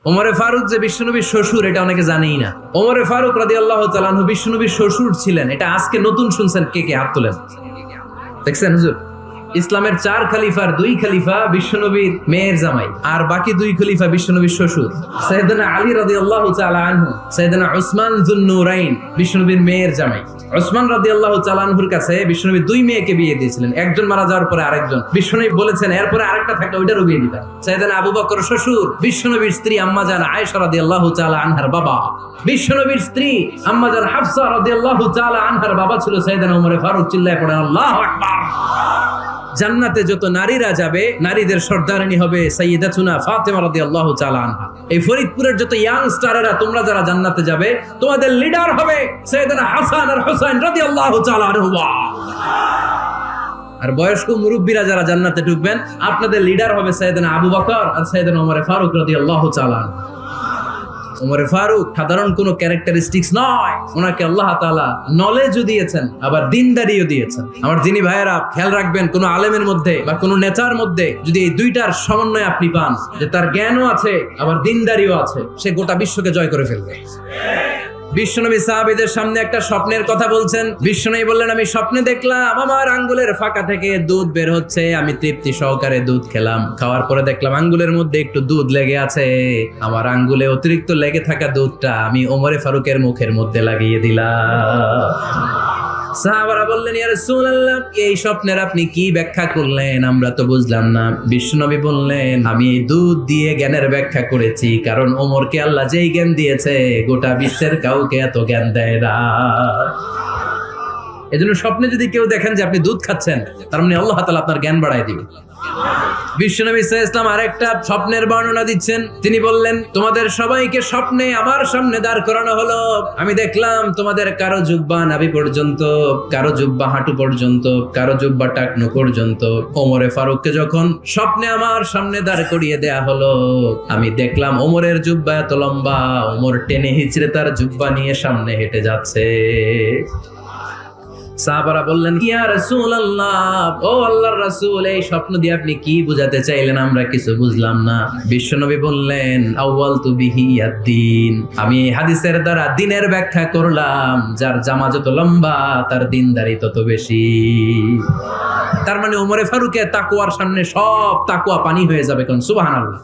ওমরে ফারুক যে বিশ্বনবীর শ্বশুর এটা অনেকে জানেই না। ওমরে ফারুক রাদিয়াল্লাহু তাআলা আনহু বিশ্বনবীর শ্বশুর ছিলেন, এটা আজকে নতুন শুনছেন। কে কে হাত তোলেন? দেখছেন হুজুর, ইসলামের 4 খলিফার 2 খলিফা বিশ্বনবীর মেয়ের জামাই, আর বাকি 2 খলিফা বিশ্বনবীর শ্বশুর। সাইয়েদনা আলী রাদিয়াল্লাহু তাআলা আনহু, সাইয়েদনা উসমান যুন-নূরাইন বিশ্বনবীর মেয়ের জামাই। উসমান রাদিয়াল্লাহু তাআলা আনহুর কাছে বিশ্বনবী 2 মেয়েকে বিয়ে দিয়েছিলেন, একজন মারা যাওয়ার পরে আরেকজন। বিশ্বনবী বলেছেন এরপরে আরেকটা থাকলে ওইটারও বিয়ে দিবেন। সাইয়েদনা আবু বকর শ্বশুর, বিশ্বনবীর স্ত্রী আম্মা জান আয়েশা রাদিয়াল্লাহু তাআলা আনহার বাবা। বিশ্বনবীর স্ত্রী আম্মা জান হাফসা রাদিয়াল্লাহু তাআলা আনহার বাবা ছিল সাইয়েদনা ওমর ফারুক। চিল্লায়ে পড়েন আল্লাহু আকবার। জান্নাতে যত নারীরা যাবে, নারীদের সর্দারিনী হবে সাইয়্যিদাতুনা ফাতেমা রাদিয়াল্লাহু তাআলা আনহা। এই ফরিদপুরের যত ইয়াং স্টারেরা তোমরা যারা জান্নাতে যাবে, তোমাদের লিডার হবে সাইয়েদনা হাসান আর হুসাইন রাদিয়াল্লাহু তাআলা আনহুমা। আর বয়স্ক মুরব্বীরা যারা জান্নাতে ঢুকবেন, আপনাদের লিডার হবে সাইয়েদনা আবু বকর আর সাইয়েদনা ওমর ফারুক রাদিয়াল্লাহু তাআলা আনহু। ওমরে ফারুক সাধারণ কোনো ক্যারেক্টারিস্টিক্স নয়, ওনাকে আল্লাহ তাআলা নলেজও দিয়েছেন, আবার দ্বীনদারিও দিয়েছেন। আমার যিনি ভাইয়েরা, খেয়াল রাখবেন, কোনো আলেমের মধ্যে বা কোনো নেতার মধ্যে যদি এই দুইটার সমন্বয় আপনি পান, যে তার জ্ঞানও আছে আবার দ্বীনদারিও আছে, সে গোটা বিশ্বকে জয় করে ফেলবে। বিশ্বনবী সাহাবীদের সামনে একটা স্বপ্নের কথা বলছেন। বিশ্বনবী বললেন, আমি স্বপ্নে দেখলাম আমার আঙ্গুলের ফাঁকা থেকে দুধ বের হচ্ছে, আমি তৃপ্তি সহকারে দুধ খেলাম। খাওয়ার পরে দেখলাম আঙ্গুলের মধ্যে একটু দুধ লেগে আছে। আমার আঙ্গুলে অতিরিক্ত লেগে থাকা দুধটা আমি ওমরে ফারুকের মুখের মধ্যে লাগিয়ে দিলাম। সাহাবারা বললেন, ইয়া রাসূলুল্লাহ, এই স্বপ্নের আপনি কি ব্যাখ্যা করলেন? আমরা তো বুঝলাম না। বিশ্বনবী বললেন, আমি এই দুধ দিয়ে জ্ঞানের ব্যাখ্যা করেছি, কারণ ওমরকে আল্লাহ যেই জ্ঞান দিয়েছে গোটা বিশ্বের কাউকে এত জ্ঞান দেয় না। এজন্য স্বপ্নে যদি কেউ দেখেন যে আপনি দুধ খাচ্ছেন, তার মানে আল্লাহ তাআলা আপনার জ্ঞান বাড়ায় দিবেন। বিশ্বনবী সাল্লাল্লাহু আলাইহি ওয়াসাল্লাম আরেকটা স্বপ্নের বর্ণনা দিচ্ছেন। তিনি বললেন, তোমাদের সবাইকে স্বপ্নে আমার সামনে দাঁড় করানো হলো। আমি দেখলাম তোমাদের কারো জুব্বা নাভি পর্যন্ত, কারো জুব্বা হাঁটু পর্যন্ত, কারো জুব্বা টাকনু পর্যন্ত। ওমরে ফারুককে যখন স্বপ্নে আমার সামনে দাঁড় করিয়ে দেয়া হলো, আমি দেখলাম ওমরের জুব্বা এত লম্বা, ওমর টেনে হিচড়ে তার জুব্বা নিয়ে সামনে হেঁটে যাচ্ছে। সাহাবারা বললেন, ইয়া রাসূলুল্লাহ, ও আল্লাহর রাসূল, এই স্বপ্ন দিয়ে আপনি কি বুঝাতে চাইলেন? আমরা কিছু বুঝলাম না। বিশ্বনবী বললেন, আউয়ালতু বিহি আদ-দীন, আমি এই হাদিসের দ্বারা দ্বীনের ব্যাখ্যা করলাম। যার জামা যত লম্বা তার দ্বীনদারি তত বেশি। তার মানে ওমরে ফারুকের তাকওয়ার সামনে সব তাকওয়া পানি হয়ে যাবে। কোন সুবহানাল্লাহ।